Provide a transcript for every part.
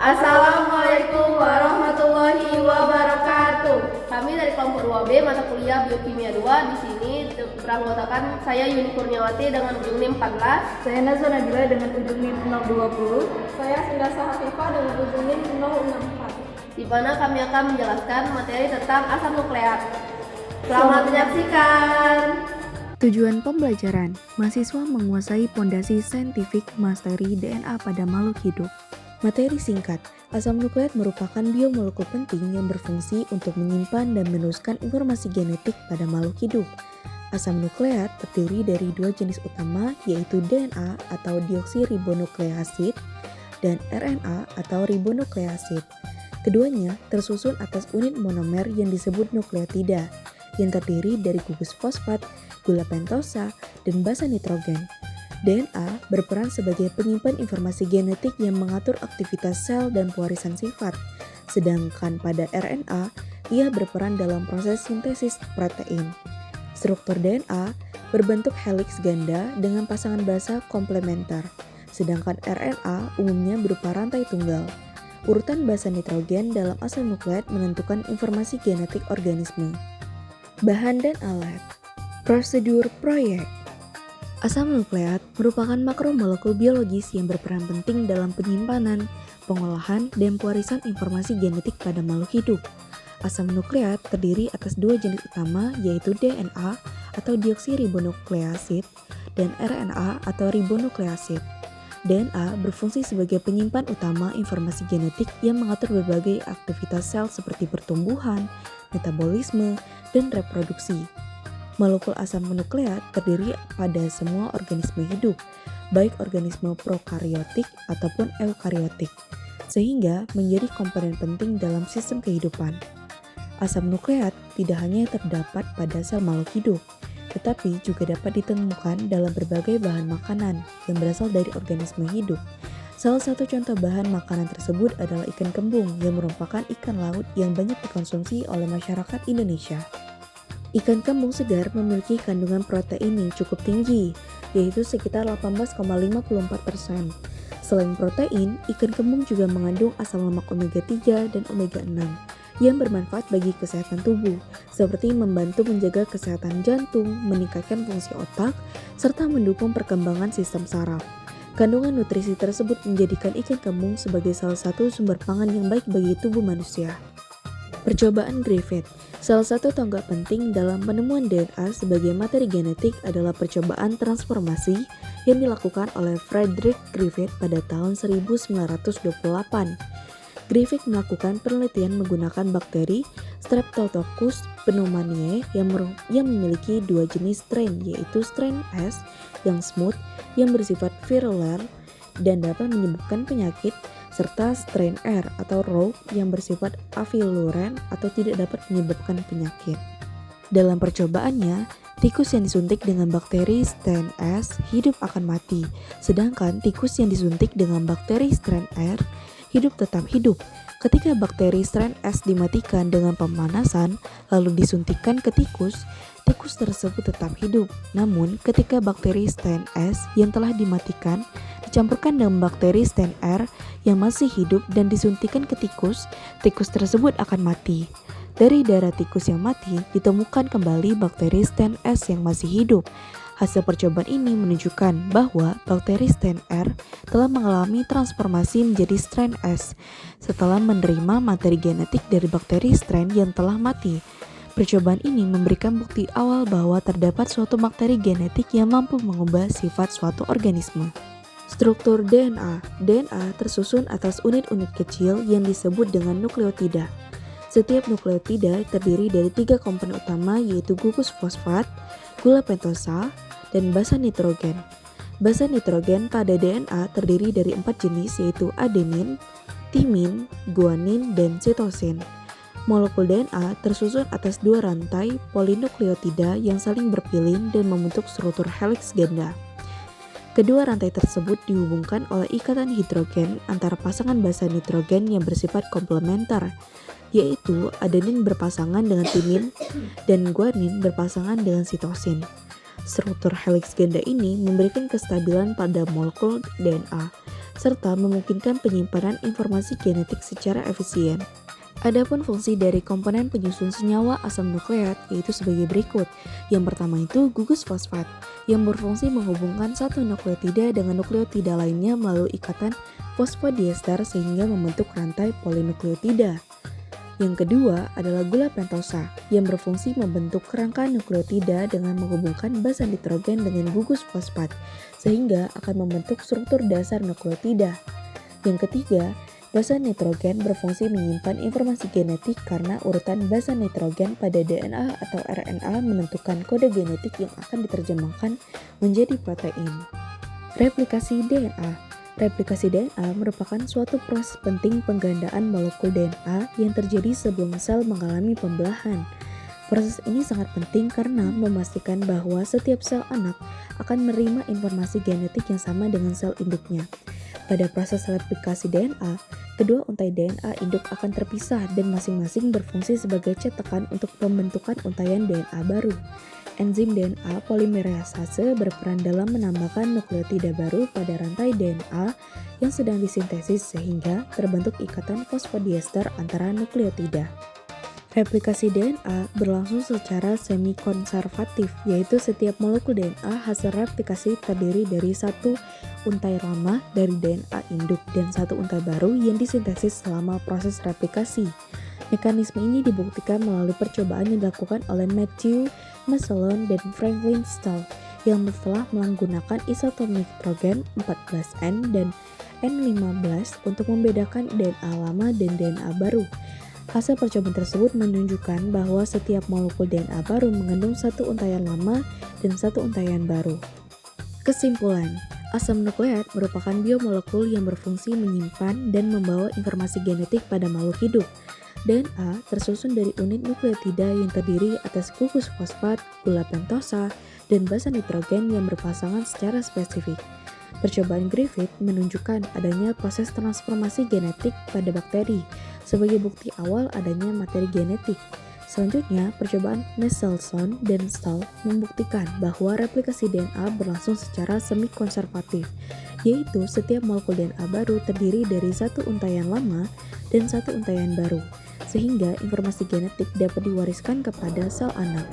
Assalamualaikum warahmatullahi wabarakatuh. Kami dari kelompok 2B mata kuliah Biokimia 2 di sini beranggotakan saya Yuni Kurniawati dengan ujung NIM 14, Saya Nazwa Nabila dengan ujung NIM 020. Saya Sindasa Hafifah dengan ujung NIM 064. di mana kami akan menjelaskan materi tentang asam nukleat. Selamat menyaksikan. Tujuan pembelajaran, mahasiswa menguasai pondasi saintifik masteri DNA pada makhluk hidup. Materi singkat, asam nukleat merupakan biomolekul penting yang berfungsi untuk menyimpan dan meneruskan informasi genetik pada makhluk hidup. Asam nukleat terdiri dari dua jenis utama, yaitu DNA atau deoksiribonukleasid dan RNA atau ribonukleasid. Keduanya tersusun atas unit monomer yang disebut nukleotida, yang terdiri dari gugus fosfat, gula pentosa, dan basa nitrogen. DNA berperan sebagai penyimpan informasi genetik yang mengatur aktivitas sel dan pewarisan sifat, sedangkan pada RNA, ia berperan dalam proses sintesis protein. Struktur DNA berbentuk heliks ganda dengan pasangan basa komplementer, sedangkan RNA umumnya berupa rantai tunggal. Urutan basa nitrogen dalam asam nukleat menentukan informasi genetik organisme. Bahan dan alat. Prosedur proyek. Asam nukleat merupakan makromolekul biologis yang berperan penting dalam penyimpanan, pengolahan, dan pewarisan informasi genetik pada makhluk hidup. Asam nukleat terdiri atas dua jenis utama, yaitu DNA atau deoksiribonukleasid dan RNA atau ribonukleasid. DNA berfungsi sebagai penyimpan utama informasi genetik yang mengatur berbagai aktivitas sel seperti pertumbuhan, metabolisme, dan reproduksi. Molekul asam nukleat terdiri pada semua organisme hidup, baik organisme prokariotik ataupun eukariotik, sehingga menjadi komponen penting dalam sistem kehidupan. Asam nukleat tidak hanya terdapat pada sel makhluk hidup, tetapi juga dapat ditemukan dalam berbagai bahan makanan yang berasal dari organisme hidup. Salah satu contoh bahan makanan tersebut adalah ikan kembung yang merupakan ikan laut yang banyak dikonsumsi oleh masyarakat Indonesia. Ikan kembung segar memiliki kandungan protein yang cukup tinggi, yaitu sekitar 18,54%. Selain protein, ikan kembung juga mengandung asam lemak omega 3 dan omega 6 yang bermanfaat bagi kesehatan tubuh, seperti membantu menjaga kesehatan jantung, meningkatkan fungsi otak, serta mendukung perkembangan sistem saraf. Kandungan nutrisi tersebut menjadikan ikan kembung sebagai salah satu sumber pangan yang baik bagi tubuh manusia. Percobaan Griffith. Salah satu tonggak penting dalam penemuan DNA sebagai materi genetik adalah percobaan transformasi yang dilakukan oleh Frederick Griffith pada tahun 1928. Griffith melakukan penelitian menggunakan bakteri Streptococcus pneumoniae yang memiliki dua jenis strain, yaitu strain S yang smooth yang bersifat viruler dan dapat menyebabkan penyakit, serta strain R atau rogue yang bersifat aviluren atau tidak dapat menyebabkan penyakit. Dalam percobaannya, tikus yang disuntik dengan bakteri strain S hidup akan mati, sedangkan tikus yang disuntik dengan bakteri strain R hidup tetap hidup. Ketika bakteri strain S dimatikan dengan pemanasan lalu disuntikkan ke tikus, tikus tersebut tetap hidup. Namun, ketika bakteri strain S yang telah dimatikan dicampurkan dengan bakteri strain R yang masih hidup dan disuntikkan ke tikus, tikus tersebut akan mati. Dari darah tikus yang mati, ditemukan kembali bakteri strain S yang masih hidup. Hasil percobaan ini menunjukkan bahwa bakteri strain R telah mengalami transformasi menjadi strain S setelah menerima materi genetik dari bakteri strain yang telah mati. Percobaan ini memberikan bukti awal bahwa terdapat suatu bakteri genetik yang mampu mengubah sifat suatu organisme. Struktur DNA. DNA tersusun atas unit-unit kecil yang disebut dengan nukleotida. Setiap nukleotida terdiri dari tiga komponen utama, yaitu gugus fosfat, gula pentosa, dan basa nitrogen. Basa nitrogen pada DNA terdiri dari 4 jenis, yaitu adenin, timin, guanin, dan sitosin. Molekul DNA tersusun atas dua rantai polinukleotida yang saling berpilin dan membentuk struktur heliks ganda. Kedua rantai tersebut dihubungkan oleh ikatan hidrogen antara pasangan basa nitrogen yang bersifat komplementer, yaitu adenin berpasangan dengan timin dan guanin berpasangan dengan sitosin. Struktur heliks ganda ini memberikan kestabilan pada molekul DNA. serta memungkinkan penyimpanan informasi genetik secara efisien. Adapun fungsi dari komponen penyusun senyawa asam nukleat yaitu sebagai berikut. Yang pertama itu gugus fosfat yang berfungsi menghubungkan satu nukleotida dengan nukleotida lainnya melalui ikatan fosfodiester sehingga membentuk rantai polinukleotida. Yang kedua adalah gula pentosa yang berfungsi membentuk rangka nukleotida dengan menghubungkan basa nitrogen dengan gugus fosfat sehingga akan membentuk struktur dasar nukleotida. Yang ketiga, basa nitrogen berfungsi menyimpan informasi genetik karena urutan basa nitrogen pada DNA atau RNA menentukan kode genetik yang akan diterjemahkan menjadi protein. Replikasi DNA. Replikasi DNA merupakan suatu proses penting penggandaan molekul DNA yang terjadi sebelum sel mengalami pembelahan. Proses ini sangat penting karena memastikan bahwa setiap sel anak akan menerima informasi genetik yang sama dengan sel induknya. Pada proses replikasi DNA, kedua untai DNA induk akan terpisah dan masing-masing berfungsi sebagai cetakan untuk pembentukan untaian DNA baru. Enzim DNA polimerasase berperan dalam menambahkan nukleotida baru pada rantai DNA yang sedang disintesis sehingga terbentuk ikatan fosfodiester antara nukleotida. Replikasi DNA berlangsung secara semi-konservatif, yaitu setiap molekul DNA hasil replikasi terdiri dari satu untai lama dari DNA induk dan satu untai baru yang disintesis selama proses replikasi. Mekanisme ini dibuktikan melalui percobaan yang dilakukan oleh Matthew Massillon dan Franklin Stahl yang telah menggunakan isotop nitrogen 14N dan N15 untuk membedakan DNA lama dan DNA baru. Hasil percobaan tersebut menunjukkan bahwa setiap molekul DNA baru mengandung satu untaian lama dan satu untaian baru. Kesimpulan, asam nukleat merupakan biomolekul yang berfungsi menyimpan dan membawa informasi genetik pada makhluk hidup. DNA tersusun dari unit nukleotida yang terdiri atas gugus fosfat, gula pentosa, dan basa nitrogen yang berpasangan secara spesifik. Percobaan Griffith menunjukkan adanya proses transformasi genetik pada bakteri sebagai bukti awal adanya materi genetik. Selanjutnya, percobaan Michelson dan Stahl membuktikan bahwa replikasi DNA berlangsung secara semi-konservatif, yaitu setiap molekul DNA baru terdiri dari satu untaian lama dan satu untaian baru, sehingga informasi genetik dapat diwariskan kepada sel anak.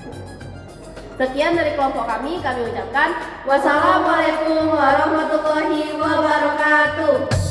Sekian dari kelompok kami ucapkan wassalamualaikum warahmatullahi wabarakatuh.